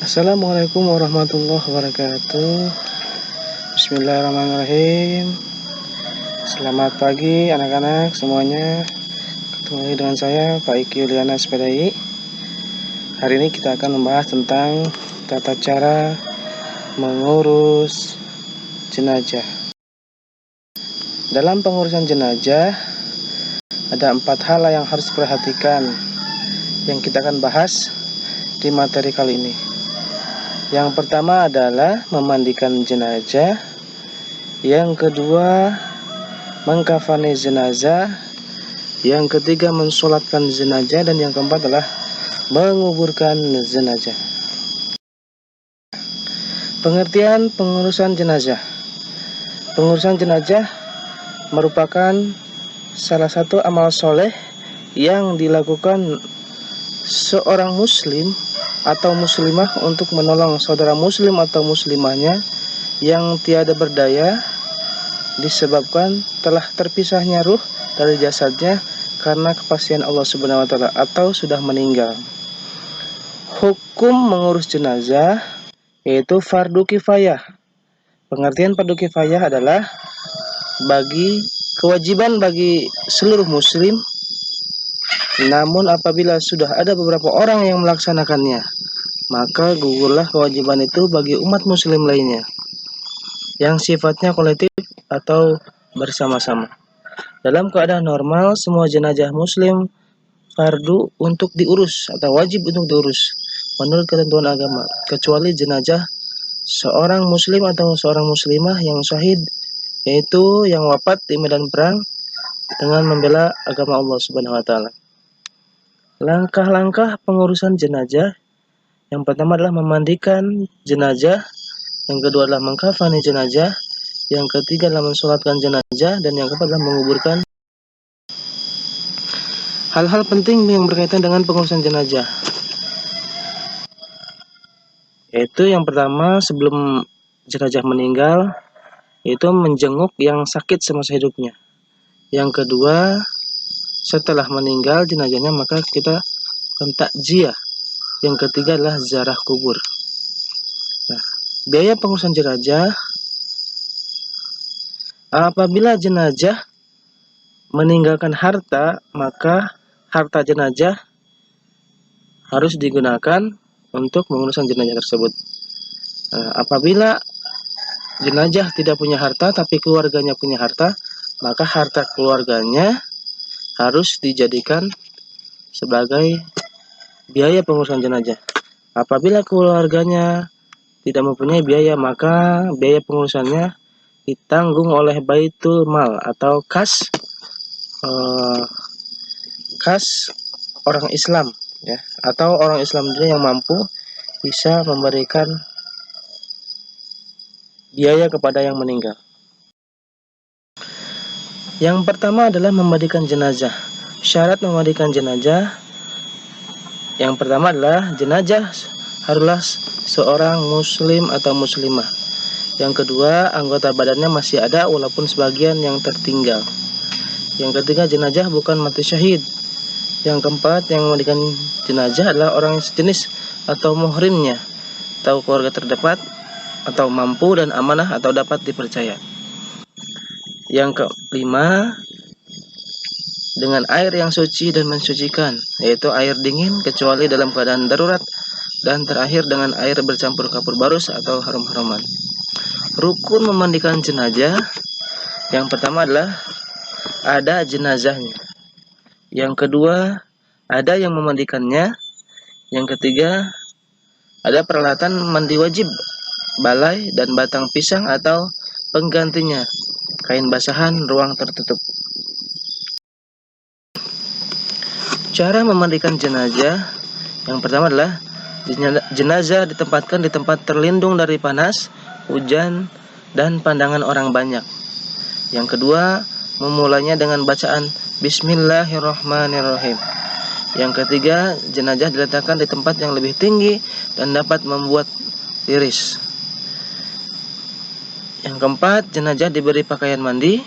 Assalamualaikum warahmatullahi wabarakatuh. Bismillahirrahmanirrahim. Selamat pagi anak-anak semuanya. Ketemu lagi dengan saya Pak Iki Yuliana Sepedai. Hari ini kita akan membahas tentang tata cara mengurus jenazah. Dalam pengurusan jenazah ada 4 hal yang harus diperhatikan yang kita akan bahas di materi kali ini. Yang pertama adalah memandikan jenazah. Yang kedua, mengkafani jenazah. Yang ketiga, mensolatkan jenazah. Dan yang keempat adalah menguburkan jenazah. Pengertian pengurusan jenazah. Pengurusan jenazah merupakan salah satu amal soleh yang dilakukan seorang muslim atau muslimah untuk menolong saudara muslim atau muslimahnya yang tiada berdaya disebabkan telah terpisahnya ruh dari jasadnya karena kepastian Allah Subhanahu wa taala atau sudah meninggal. Hukum mengurus jenazah yaitu fardu kifayah. Pengertian fardu kifayah adalah kewajiban bagi seluruh muslim. Namun apabila sudah ada beberapa orang yang melaksanakannya, maka gugurlah kewajiban itu bagi umat muslim lainnya yang sifatnya kolektif atau bersama-sama. Dalam keadaan normal, semua jenazah muslim fardu untuk diurus atau wajib untuk diurus menurut ketentuan agama, kecuali jenazah seorang muslim atau seorang muslimah yang syahid, yaitu yang wafat di medan perang dengan membela agama Allah Subhanahu wa taala. Langkah-langkah pengurusan jenazah. Yang pertama adalah memandikan jenazah, yang kedua adalah mengkafani jenazah, yang ketiga adalah mensolatkan jenazah, dan yang keempat adalah menguburkan. Hal-hal penting yang berkaitan dengan pengurusan jenazah, yaitu yang pertama sebelum jenazah meninggal, yaitu menjenguk yang sakit semasa hidupnya. Yang kedua, setelah meninggal jenazahnya maka kita takziah. Yang ketiga adalah ziarah kubur. Nah, biaya pengurusan jenazah, apabila jenazah meninggalkan harta, maka harta jenazah harus digunakan untuk pengurusan jenazah tersebut. Apabila jenazah tidak punya harta tapi keluarganya punya harta, maka harta keluarganya harus dijadikan sebagai biaya pengurusan jenazah. Apabila keluarganya tidak mempunyai biaya, maka biaya pengurusannya ditanggung oleh Baitul Mal atau kas orang Islam, ya, atau orang Islam yang mampu bisa memberikan biaya kepada yang meninggal. Yang pertama adalah memandikan jenazah. Syarat memandikan jenazah, yang pertama adalah jenazah haruslah seorang muslim atau muslimah. Yang kedua, anggota badannya masih ada walaupun sebagian yang tertinggal. Yang ketiga, jenazah bukan mati syahid. Yang keempat, yang memandikan jenazah adalah orang sejenis atau muhrimnya, atau keluarga terdekat, atau mampu dan amanah atau dapat dipercaya. Yang kelima, dengan air yang suci dan mensucikan, yaitu air dingin kecuali dalam keadaan darurat. Dan terakhir dengan air bercampur kapur barus atau harum-haruman. Rukun memandikan jenazah, yang pertama adalah ada jenazahnya. Yang kedua, ada yang memandikannya. Yang ketiga, ada peralatan mandi wajib, balai dan batang pisang atau penggantinya, kain basahan, ruang tertutup. Cara memandikan jenazah, yang pertama adalah jenazah ditempatkan di tempat terlindung dari panas, hujan, dan pandangan orang banyak. Yang kedua, memulainya dengan bacaan Bismillahirrahmanirrahim. Yang ketiga, jenazah diletakkan di tempat yang lebih tinggi dan dapat membuat tiris. Yang keempat, jenazah diberi pakaian mandi.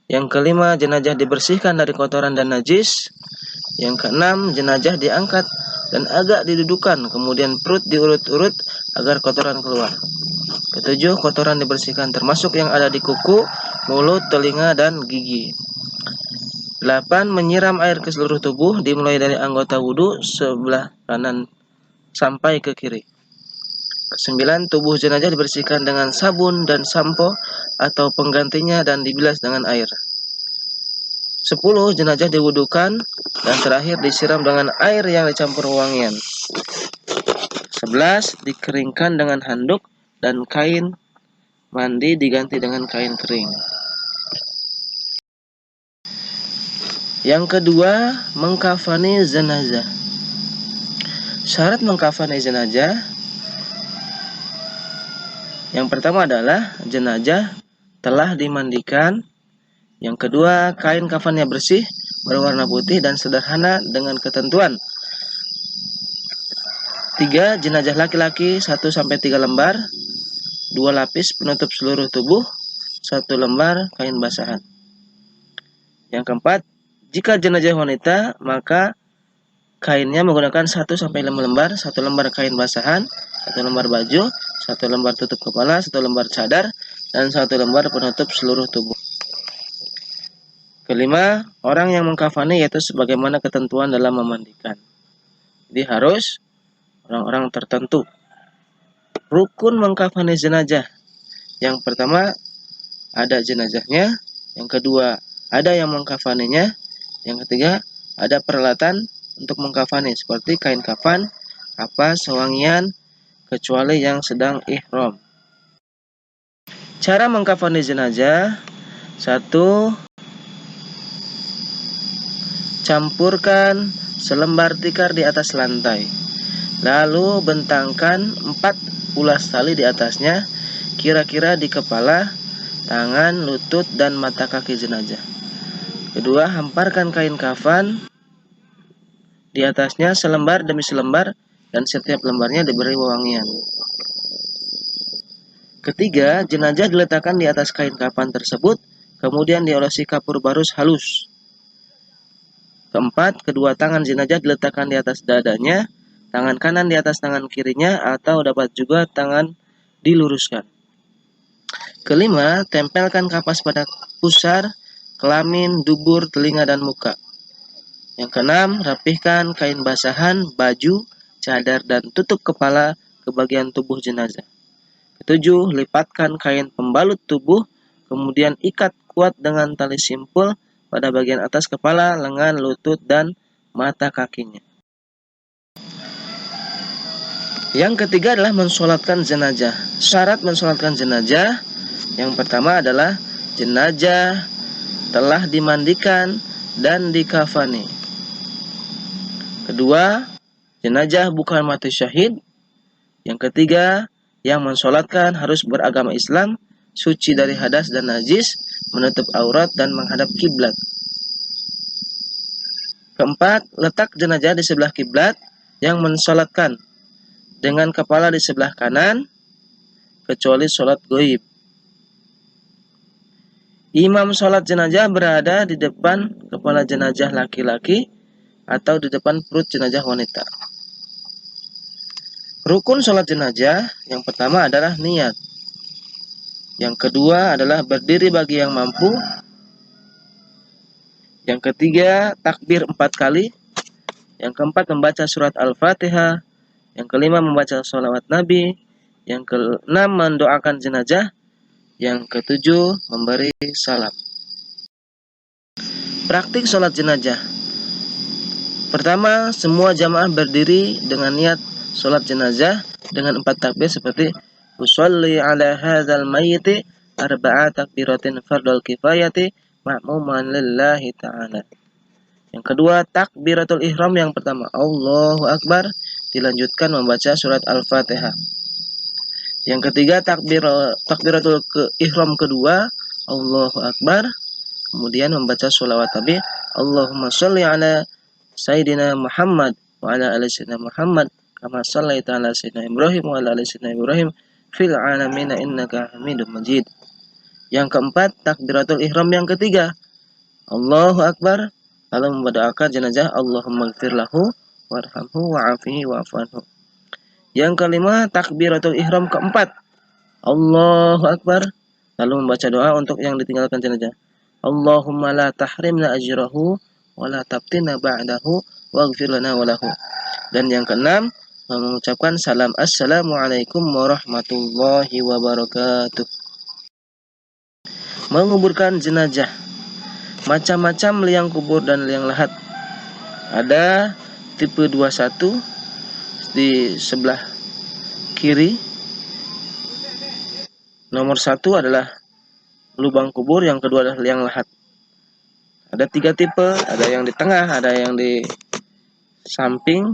Yang kelima, jenazah dibersihkan dari kotoran dan najis. Yang keenam, jenazah diangkat dan agak didudukan, kemudian perut diurut-urut agar kotoran keluar. Ketujuh, kotoran dibersihkan termasuk yang ada di kuku, mulut, telinga, dan gigi. 8. Menyiram air ke seluruh tubuh dimulai dari anggota wudhu sebelah kanan sampai ke kiri. 9. Tubuh jenazah dibersihkan dengan sabun dan sampo atau penggantinya dan dibilas dengan air. 10. Jenazah diwudukan dan terakhir disiram dengan air yang dicampur wangian. 11. Dikeringkan dengan handuk dan kain mandi diganti dengan kain kering. Yang kedua, mengkafani jenazah. Syarat mengkafani jenazah yang pertama adalah jenazah telah dimandikan. Yang kedua, kain kafannya bersih, berwarna putih dan sederhana dengan ketentuan. 3. Jenazah laki-laki 1-3 lembar, 2 lapis penutup seluruh tubuh, 1 lembar kain basahan. Yang keempat, jika jenazah wanita, maka kainnya menggunakan 1-5 lembar, 1 lembar kain basahan, 1 lembar baju, 1 lembar tutup kepala, 1 lembar cadar, dan 1 lembar penutup seluruh tubuh. Kelima, orang yang mengkafani yaitu sebagaimana ketentuan dalam memandikan. Jadi harus orang-orang tertentu. Rukun mengkafani jenazah. Yang pertama, ada jenazahnya. Yang kedua, ada yang mengkafaninya. Yang ketiga, ada peralatan untuk mengkafani seperti kain kafan, kapas, wangian, kecuali yang sedang ihram. Cara mengkafani jenazah. 1. Campurkan selembar tikar di atas lantai. Lalu bentangkan 4 ulas tali di atasnya, kira-kira di kepala, tangan, lutut, dan mata kaki jenazah. Kedua, hamparkan kain kafan di atasnya selembar demi selembar dan setiap lembarnya diberi wangian. Ketiga, jenazah diletakkan di atas kain kafan tersebut, kemudian diolesi kapur barus halus. Keempat, kedua tangan jenazah diletakkan di atas dadanya, tangan kanan di atas tangan kirinya, atau dapat juga tangan diluruskan. Kelima, tempelkan kapas pada pusar, kelamin, dubur, telinga, dan muka. Yang keenam, rapihkan kain basahan, baju, cadar, dan tutup kepala ke bagian tubuh jenazah. Ketujuh, lipatkan kain pembalut tubuh, kemudian ikat kuat dengan tali simpul pada bagian atas kepala, lengan, lutut, dan mata kakinya. Yang ketiga adalah mensolatkan jenazah. Syarat mensolatkan jenazah yang pertama adalah jenazah telah dimandikan dan dikafani. Kedua, jenazah bukan mati syahid. Yang ketiga, yang mensolatkan harus beragama Islam, suci dari hadas dan najis, menutup aurat dan menghadap kiblat. Keempat, letak jenazah di sebelah kiblat, yang mensolatkan dengan kepala di sebelah kanan, kecuali sholat goib. Imam sholat jenazah berada di depan kepala jenazah laki-laki atau di depan perut jenazah wanita. Rukun sholat jenazah yang pertama adalah niat. Yang kedua adalah berdiri bagi yang mampu. Yang ketiga, takbir 4 kali. Yang keempat, membaca surat Al-Fatihah. Yang kelima, membaca sholawat Nabi. Yang keenam, mendoakan jenazah. Yang ketujuh, memberi salam. Praktik sholat jenazah. Pertama, semua jamaah berdiri dengan niat sholat jenazah dengan 4 takbir seperti usolli ala hadzal mayyiti arba'a takbiratin fardul kifayati ma'muman lillahi ta'ala. Yang kedua, takbiratul ihram yang pertama, Allahu Akbar, dilanjutkan membaca surat Al-Fatihah. Yang ketiga, takbiratul ihram kedua, Allahu Akbar, kemudian membaca sholawat Nabi, Allahumma sholli ala Sayyidina Muhammad wa ala ali Sayyidina Muhammad kama shallaita ala Sayyidina Ibrahim wa ala ali Sayyidina Ibrahim fil alamin innaka Hamidum Majid. Yang keempat, takbiratul ihram yang ketiga, Allahu Akbar, lalu mendoakan jenazah, Allahumma ighfir lahu warhamhu wa'afihi wa'fu anhu. Yang kelima, takbiratul ihram keempat. Allahu Akbar. Lalu membaca doa untuk yang ditinggalkan jenazah. Allahumma la tahrimna ajrahu wa la tabtina ba'dahu waghfir lana wa lahu. Dan yang keenam, mengucapkan salam assalamualaikum warahmatullahi wabarakatuh. Menguburkan jenazah. Macam-macam liang kubur dan liang lahat. Ada tipe 21 di sebelah kiri. Nomor 1 adalah lubang kubur, yang kedua adalah liang lahat. Ada 3 tipe, ada yang di tengah, ada yang di samping,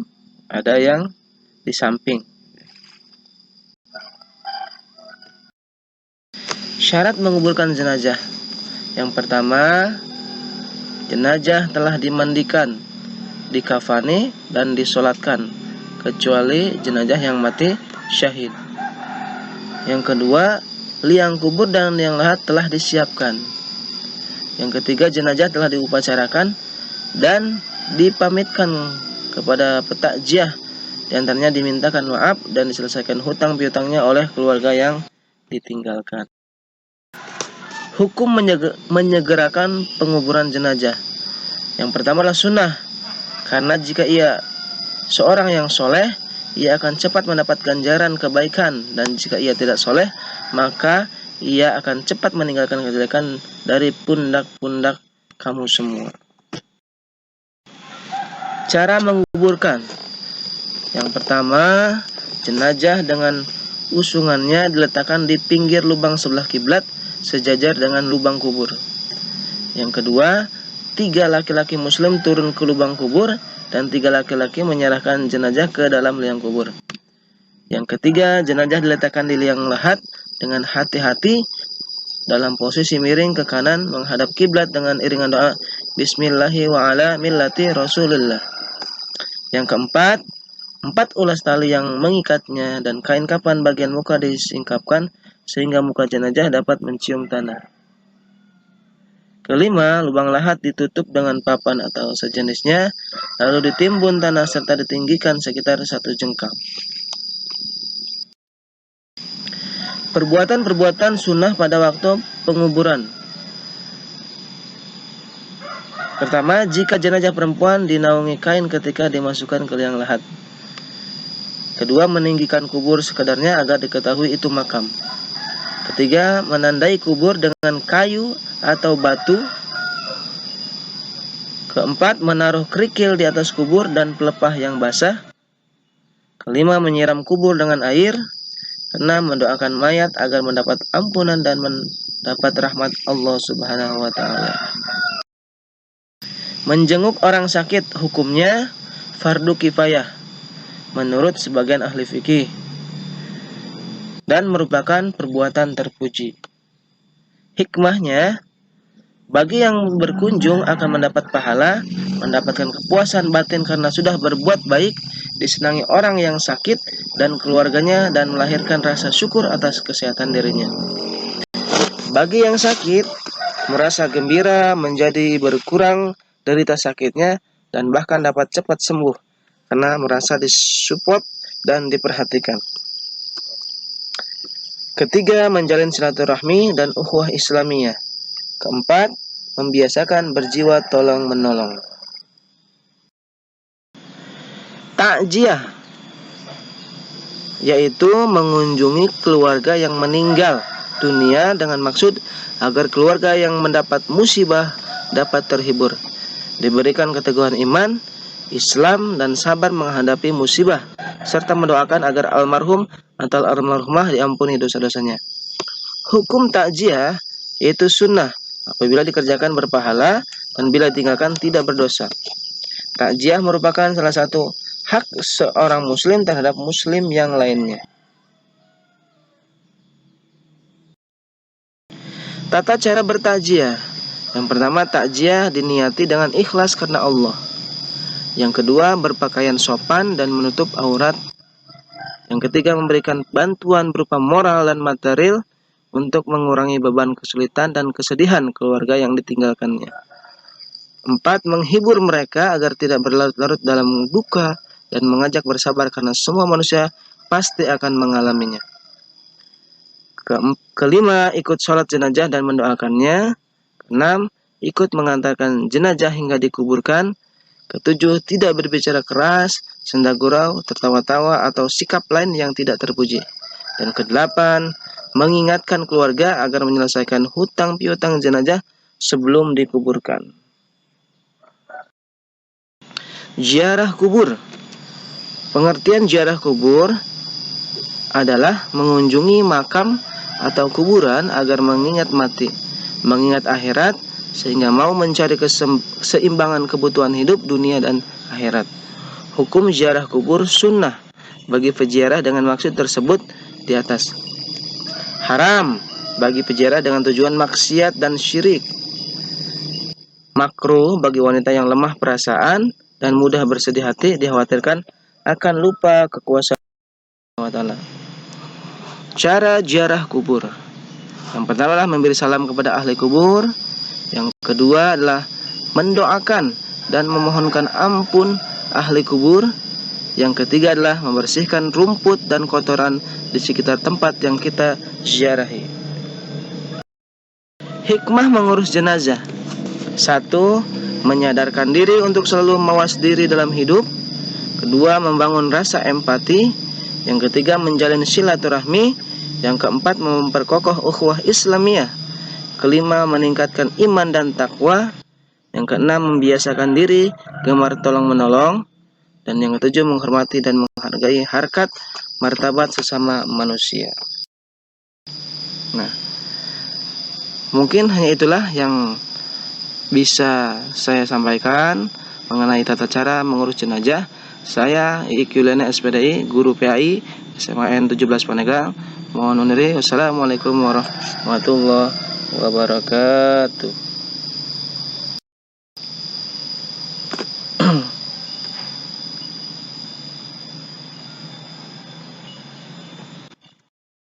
ada yang di samping. Syarat menguburkan jenazah. Yang pertama, jenazah telah dimandikan, dikafani, dan disolatkan, kecuali jenazah yang mati syahid. Yang kedua, liang kubur dan liang lahat telah disiapkan. Yang ketiga, jenazah telah diupacarakan dan dipamitkan kepada petakjiah, di antaranya dimintakan maaf dan diselesaikan hutang piutangnya oleh keluarga yang ditinggalkan. Hukum menyegerakan penguburan jenazah. Yang pertama adalah sunnah, karena jika ia seorang yang soleh, ia akan cepat mendapat ganjaran kebaikan, dan jika ia tidak soleh, maka ia akan cepat meninggalkan kejelekan dari pundak-pundak kamu semua. Cara menguburkan. Yang pertama, jenazah dengan usungannya diletakkan di pinggir lubang sebelah kiblat sejajar dengan lubang kubur. Yang kedua, 3 laki-laki muslim turun ke lubang kubur dan 3 laki-laki menyerahkan jenazah ke dalam liang kubur. Yang ketiga, jenazah diletakkan di liang lahat dengan hati-hati dalam posisi miring ke kanan menghadap kiblat dengan iringan doa Bismillahi wa ala millati Rasulillah. Yang keempat, 4 ulas tali yang mengikatnya dan kain kapan bagian muka disingkapkan sehingga muka jenazah dapat mencium tanah. Kelima, lubang lahat ditutup dengan papan atau sejenisnya, lalu ditimbun tanah serta ditinggikan sekitar 1 jengkal. Perbuatan-perbuatan sunnah pada waktu penguburan. Pertama, jika jenazah perempuan dinaungi kain ketika dimasukkan ke liang lahat. Kedua, meninggikan kubur sekadarnya agar diketahui itu makam. Ketiga, menandai kubur dengan kayu atau batu. Keempat, menaruh kerikil di atas kubur dan pelepah yang basah. Kelima, menyiram kubur dengan air. Keenam, mendoakan mayat agar mendapat ampunan dan mendapat rahmat Allah Subhanahu wa Ta'ala. Menjenguk orang sakit hukumnya fardu kifayah menurut sebagian ahli fikih dan merupakan perbuatan terpuji. Hikmahnya, bagi yang berkunjung akan mendapat pahala, mendapatkan kepuasan batin karena sudah berbuat baik, disenangi orang yang sakit dan keluarganya, dan melahirkan rasa syukur atas kesehatan dirinya. Bagi yang sakit, merasa gembira menjadi berkurang derita sakitnya dan bahkan dapat cepat sembuh karena merasa disupport dan diperhatikan. Ketiga, menjalin silaturahmi dan ukhuwah Islamiyah. Keempat, membiasakan berjiwa tolong menolong. Takziah, yaitu mengunjungi keluarga yang meninggal dunia dengan maksud agar keluarga yang mendapat musibah dapat terhibur, diberikan keteguhan iman, Islam, dan sabar menghadapi musibah, serta mendoakan agar almarhum atau almarhumah diampuni dosa-dosanya. Hukum takziah yaitu sunnah, apabila dikerjakan berpahala dan bila ditinggalkan tidak berdosa. Takziah merupakan salah satu hak seorang muslim terhadap muslim yang lainnya. Tata cara bertakziah. Yang pertama, takziah diniati dengan ikhlas karena Allah. Yang kedua, berpakaian sopan dan menutup aurat. Yang ketiga, memberikan bantuan berupa moral dan material untuk mengurangi beban kesulitan dan kesedihan keluarga yang ditinggalkannya. 4. Menghibur mereka agar tidak berlarut-larut dalam duka dan mengajak bersabar karena semua manusia pasti akan mengalaminya. Kelima, ikut sholat jenazah dan mendoakannya. Keenam, ikut mengantarkan jenazah hingga dikuburkan. Ketujuh, tidak berbicara keras, senda gurau, tertawa-tawa, atau sikap lain yang tidak terpuji. Dan kedelapan, mengingatkan keluarga agar menyelesaikan hutang piutang jenazah sebelum dikuburkan. Ziarah kubur. Pengertian ziarah kubur adalah mengunjungi makam atau kuburan agar mengingat mati, mengingat akhirat, sehingga mau mencari keseimbangan kebutuhan hidup dunia dan akhirat. Hukum ziarah kubur sunnah bagi peziarah dengan maksud tersebut di atas. Haram bagi peziarah dengan tujuan maksiat dan syirik. Makruh bagi wanita yang lemah perasaan dan mudah bersedih hati, dikhawatirkan akan lupa kekuasaan Allah Ta'ala. Cara ziarah kubur. Yang pertama adalah memberi salam kepada ahli kubur. Yang kedua adalah mendoakan dan memohonkan ampun ahli kubur. Yang ketiga adalah membersihkan rumput dan kotoran di sekitar tempat yang kita ziarahi. Hikmah mengurus jenazah. 1. Menyadarkan diri untuk selalu mawas diri dalam hidup. Kedua, membangun rasa empati. Yang ketiga, menjalin silaturahmi. Yang keempat, memperkokoh ukhuwah Islamiyah. Kelima, meningkatkan iman dan takwa. Yang keenam, membiasakan diri gemar tolong menolong. Dan yang ketujuh, menghormati dan menghargai harkat martabat sesama manusia. Nah, mungkin hanya itulah yang bisa saya sampaikan mengenai tata cara mengurus jenazah. Saya Iqi Yuliana SPDI, guru PAI SMAN 17 Pandeglang. Mohon undur diri. Wassalamualaikum warahmatullahi wabarakatuh.